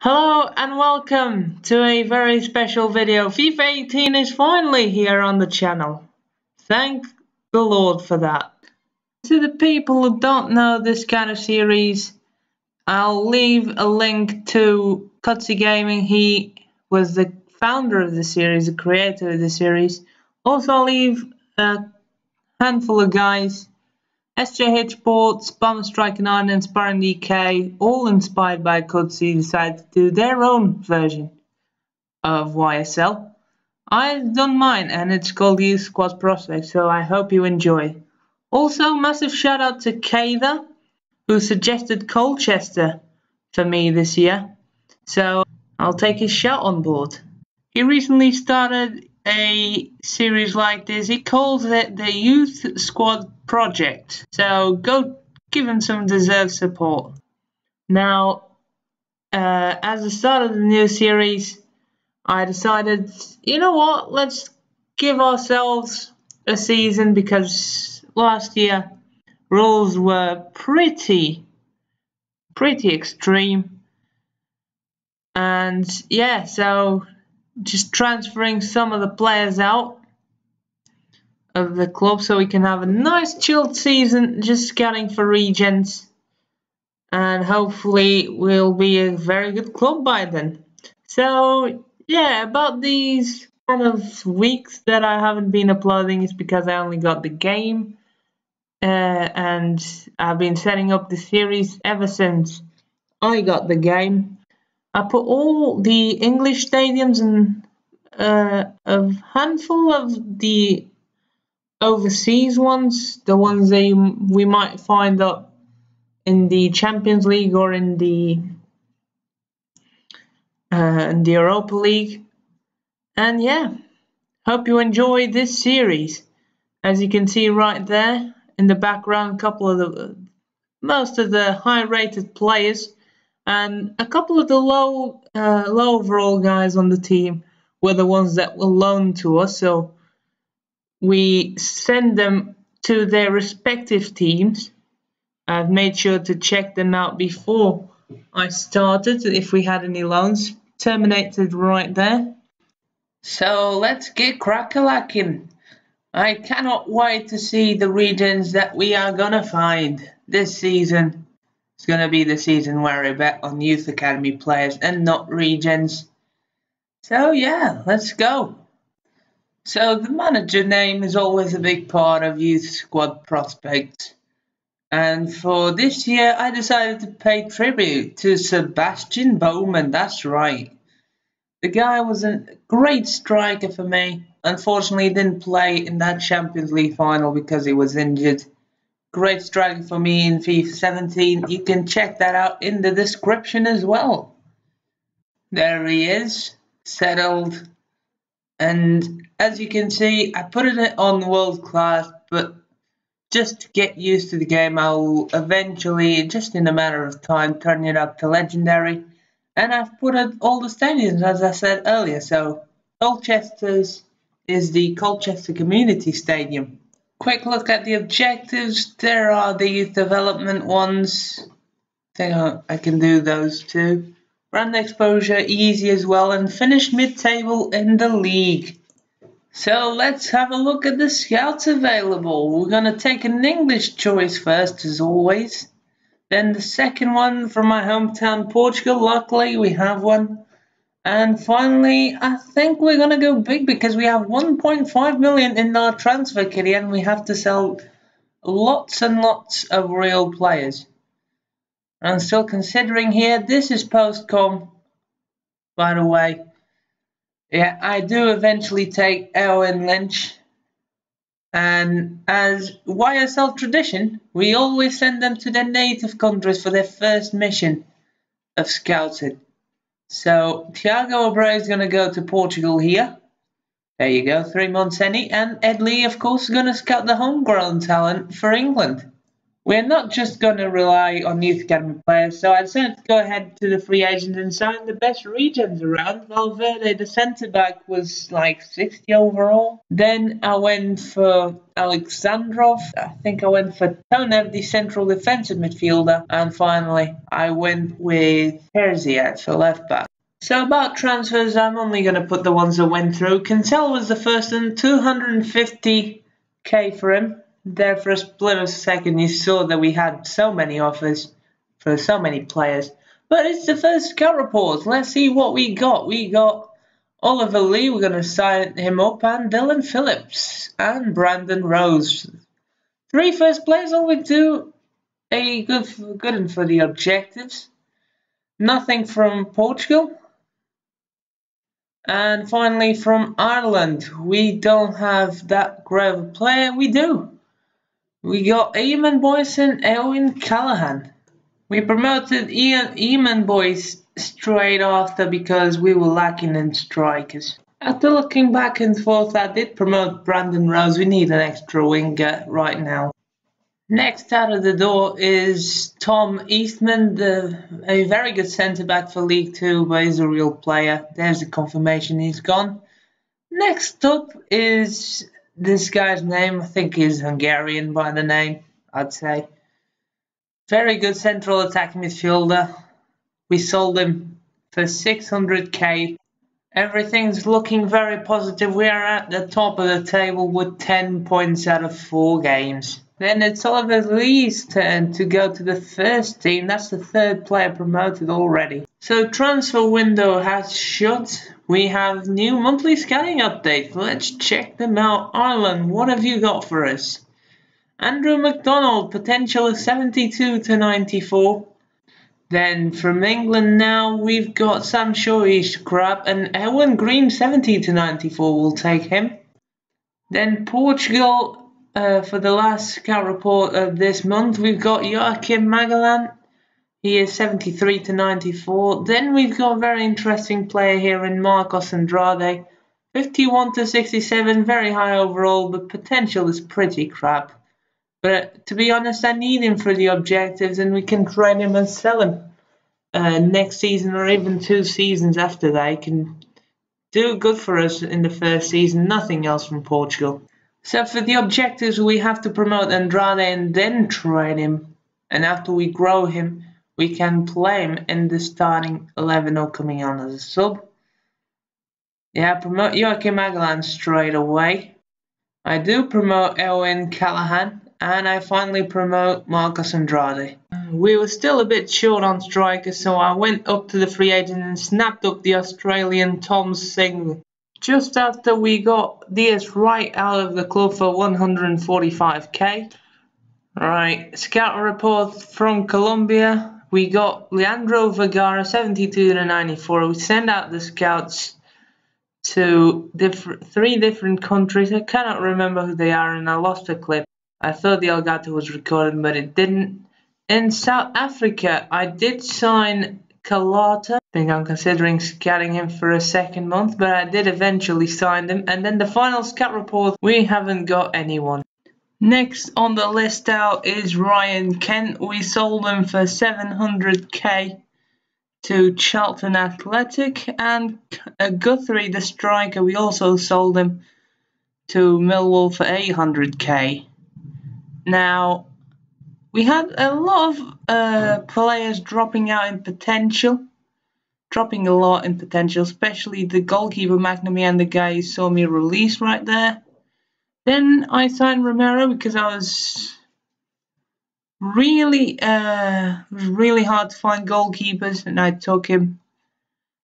Hello and welcome to a very special video. FIFA 18 is finally here on the channel. Thank the Lord for that. To the people who don't know this kind of series, I'll leave a link to Cutsy Gaming. He was the founder of the series, the creator of the series. Also, I'll leave a handful of guys. SJH Sports, Bomber Strike 9 and Sparring DK, all inspired by Cutsy, decided to do their own version of YSL. I've done mine and it's called Youth Squad Prospect, so I hope you enjoy. Also, massive shout out to Kather, who suggested Colchester for me this year, so I'll take his shout on board. He recently started a series like this. He calls it the Youth Squad Project. So go give him some deserved support. Now, as the start of the new series, I decided, you know what, let's give ourselves a season because last year rules were pretty extreme. And yeah, so just transferring some of the players out of the club so we can have a nice chilled season, just scouting for regions, and hopefully we'll be a very good club by then. So yeah, about these kind of weeks that I haven't been uploading is because I only got the game, and I've been setting up the series ever since I got the game. I put all the English stadiums and a handful of the overseas ones, the ones that we might find up in the Champions League or in the Europa League. And yeah, hope you enjoy this series. As you can see right there in the background, most of the high-rated players and a couple of the low overall guys on the team were the ones that were loaned to us, so we send them to their respective teams. I've made sure to check them out before I started if we had any loans. Terminated right there. So let's get crack-a-lacking. I cannot wait to see the regions that we are gonna find this season. It's going to be the season where I bet on Youth Academy players and not regions. So yeah, let's go. So the manager name is always a big part of Youth Squad Prospects. And for this year, I decided to pay tribute to Sebastian Bowman, that's right. The guy was a great striker for me. Unfortunately, he didn't play in that Champions League final because he was injured. Great striker for me in FIFA 17. You can check that out in the description as well. There he is, settled. And as you can see, I put it on world class, but just to get used to the game, I'll eventually, just in a matter of time, turn it up to legendary. And I've put it all the stadiums, as I said earlier. So Colchester's is the Colchester Community Stadium. Quick look at the objectives. There are the youth development ones. I think I can do those too. Brand exposure, easy as well, and finish mid-table in the league. So let's have a look at the scouts available. We're going to take an English choice first, as always. Then the second one from my hometown, Portugal. Luckily, we have one. And finally, I think we're going to go big because we have 1.5 million in our transfer kitty and we have to sell lots and lots of real players. I'm still considering here. This is post-com, by the way. Yeah, I do eventually take Owen Lynch. And as YSL tradition, we always send them to their native countries for their first mission of scouting. So Thiago Abreu is going to go to Portugal here. There you go, 3 months any. And Ed Lee, of course, is going to scout the homegrown talent for England. we're not just going to rely on youth academy players, so I decided to go ahead to the free agents and sign the best regions around. Valverde, the centre back, was like 60 overall. Then I went for Alexandrov. I think I went for Tonev, the central defensive midfielder. And finally, I went with Perziat for left back. So about transfers, I'm only going to put the ones that went through. Cancel was the first one, 250k for him. There for a split of a second, you saw that we had so many offers for so many players. But it's the first scout report. Let's see what we got. We got Oliver Lee. We're going to sign him up. And Dylan Phillips. And Brandon Rose. 3 first players. All we do a good one for the objectives. Nothing from Portugal. And finally from Ireland. We don't have that great of a player. We do. We got Eamon Boyce and Eoin Callahan. We promoted Eamon Boyce straight after because we were lacking in strikers. After looking back and forth, I did promote Brandon Rose. We need an extra winger right now. Next out of the door is Tom Eastman, a very good centre-back for League 2, but he's a real player. There's the confirmation he's gone. Next up is this guy's name. I think he's Hungarian by the name, I'd say. Very good central attacking midfielder. We sold him for 600k. Everything's looking very positive. We are at the top of the table with 10 points out of 4 games. Then it's Oliver Lee's turn to go to the first team. That's the 3rd player promoted already. So transfer window has shut. We have new monthly scanning updates. Let's check them out. Ireland, what have you got for us? Andrew McDonald, potential of 72 to 94. Then from England now, we've got Sam Shawish crap and Owen Green 70 to 94. We'll take him. Then Portugal, for the last scout report of this month, we've got Joachim Magellan. He is 73 to 94. Then we've got a very interesting player here in Marcos Andrade. 51 to 67, very high overall, but potential is pretty crap. But to be honest, I need him for the objectives, and we can trade him and sell him next season or even 2 seasons after that. He can do good for us in the first season, nothing else from Portugal. So for the objectives, we have to promote Andrade and then trade him. And after we grow him, we can play him in the starting 11 or coming on as a sub. Yeah, promote Joachim Magellan straight away. I do promote Eoin Callahan. And I finally promote Marcos Andrade. We were still a bit short on strikers, so I went up to the free agent and snapped up the Australian Tom Singh. Just after we got Diaz right out of the club for 145k. Right, scout report from Colombia. We got Leandro Vergara 72 to 94. We send out the scouts to 3 different countries. I cannot remember who they are and I lost the clip. I thought the Elgato was recorded, but it didn't. In South Africa, I did sign Kalata. I think I'm considering scouting him for a 2nd month, but I did eventually sign him. And then the final scout report, we haven't got anyone. Next on the list out is Ryan Kent. We sold him for 700k to Charlton Athletic. And Guthrie, the striker, we also sold him to Millwall for 800k. Now, we had a lot of players dropping out in potential. Dropping a lot in potential, especially the goalkeeper McNamee and the guy you saw me release right there. Then I signed Romero because I was really hard to find goalkeepers and I took him.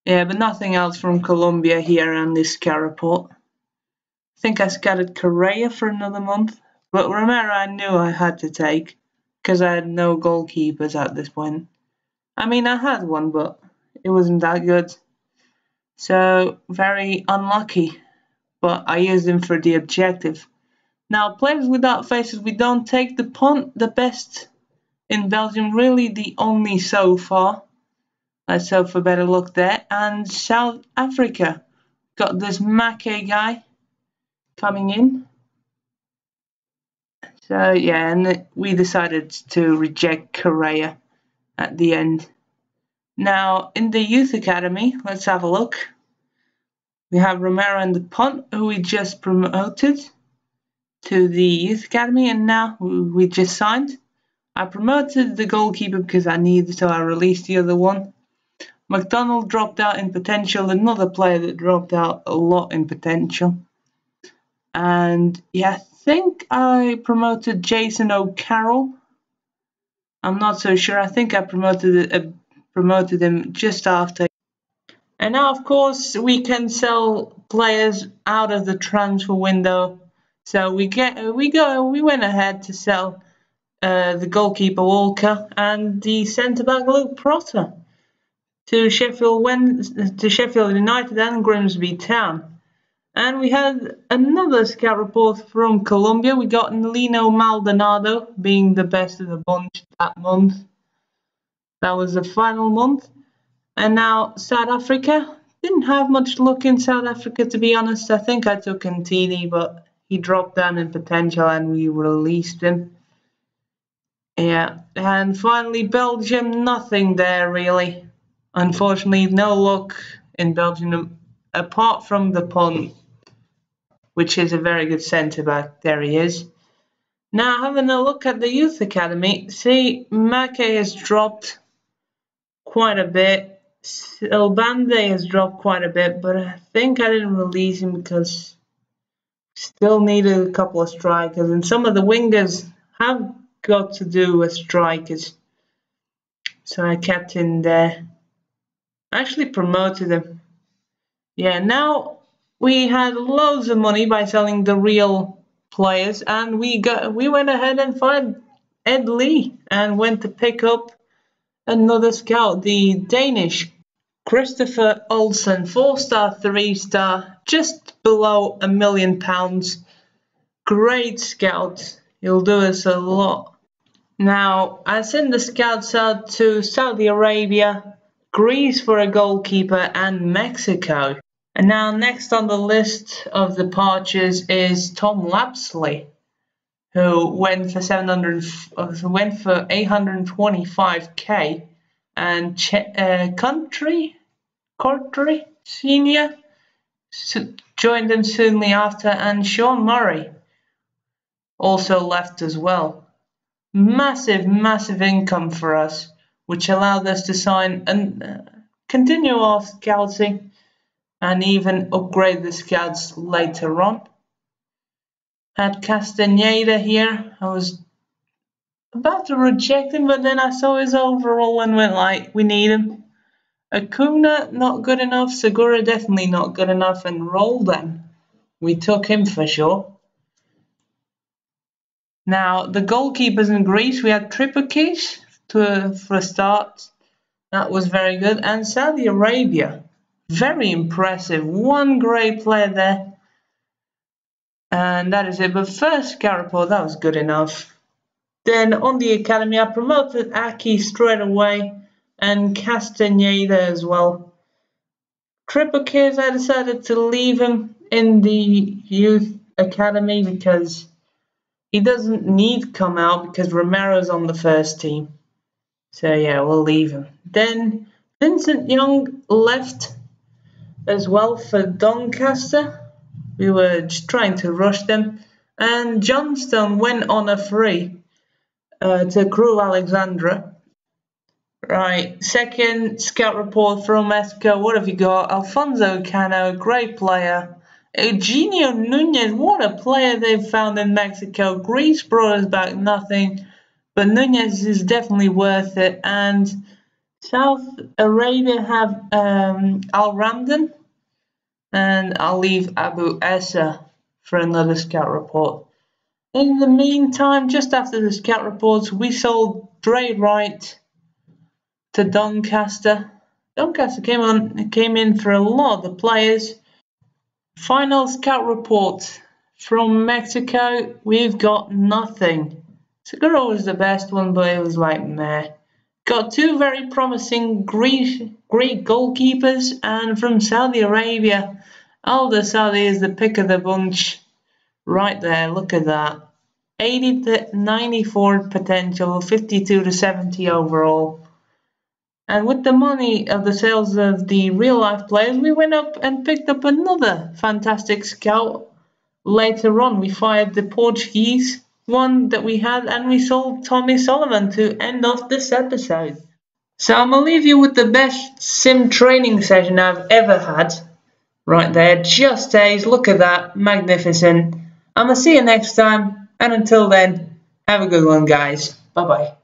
Yeah, but nothing else from Colombia here on this scout report. I think I scouted Correa for another month. But Romero I knew I had to take because I had no goalkeepers at this point. I mean, I had one, but it wasn't that good. So, very unlucky. But I used him for the objective. Now, players without faces, we don't take the best in Belgium. Really the only so far. Let's hope for better luck there. And South Africa. Got this Mackay guy coming in. So yeah, and we decided to reject Korea at the end. Now in the youth academy, let's have a look. We have Romero and the punt, who we just promoted to the youth academy, and now we just signed. I promoted the goalkeeper because I needed, so I released the other one. McDonald dropped out in potential, another player that dropped out a lot in potential. And yeah, I think I promoted Jason O'Carroll. I'm not so sure. I think I promoted him just after. And now, of course, we can sell players out of the transfer window. So we went ahead to sell the goalkeeper Walker and the centre back Luke Protter to Sheffield United and Grimsby Town. And we had another scout report from Colombia. We got Nolino Maldonado being the best of the bunch that month. That was the final month. And now South Africa. Didn't have much luck in South Africa, to be honest. I think I took Ntini, but he dropped down in potential and we released him. Yeah, and finally Belgium, nothing there really. Unfortunately, no luck in Belgium apart from the punt, which is a very good centre back. There he is. Now having a look at the youth academy, see Make has dropped quite a bit. Elbande has dropped quite a bit, but I think I didn't release him because still needed a couple of strikers, and some of the wingers have got to do with strikers. So I kept him there. I actually promoted him. Yeah, now we had loads of money by selling the real players, and we went ahead and fired Ed Lee and went to pick up another scout, the Danish Christopher Olsen, 4-star, 3-star, just below £1 million. Great scout. He'll do us a lot. Now, I sent the scouts out to Saudi Arabia, Greece for a goalkeeper, and Mexico. And now next on the list of departures is Tom Lapsley, who went for 825k, and Courtry Senior joined them soon after, and Sean Murray also left as well. Massive income for us, which allowed us to sign and continue our scouting and even upgrade the scouts later on. Had Castaneda here. I was about to reject him, but then I saw his overall and went like, we need him. Acuna, not good enough. Segura, definitely not good enough. And Roldan, we took him for sure. Now, the goalkeepers in Greece, we had Tripakis for a start. That was very good. And Saudi Arabia, very impressive. One great player there. And that is it. But first, scout report, that was good enough. Then on the academy, I promoted Aki straight away and Castaneda as well. Tripakis, I decided to leave him in the youth academy because he doesn't need to come out because Romero's on the first team. So yeah, we'll leave him. Then Vincent Young left as well for Doncaster. We were just trying to rush them. And Johnstone went on a free to Crew Alexandra. Right, second scout report from Mexico. What have you got? Alfonso Cano, great player. Eugenio Nunez, what a player they've found in Mexico. Greece brought us back nothing, but Nunez is definitely worth it. And South Arabia have Al Ramdan, and I'll leave Abu Essa for another scout report. In the meantime, just after the scout reports, we sold Dre Wright to Doncaster. Doncaster came in for a lot of the players. Final scout report from Mexico. We've got nothing. Segura was the best one, but it was like meh. Got two very promising Greek goalkeepers, and from Saudi Arabia, Alda Saudi is the pick of the bunch. Right there, look at that. 80 to 94 potential, 52 to 70 overall. And with the money of the sales of the real life players, we went up and picked up another fantastic scout. Later on, we fired the Portuguese one that we had, and we sold Tommy Sullivan to end off this episode. So I'm going to leave you with the best sim training session I've ever had. Right there, just Ace, look at that, magnificent. I'm going to see you next time, and until then, have a good one guys. Bye bye.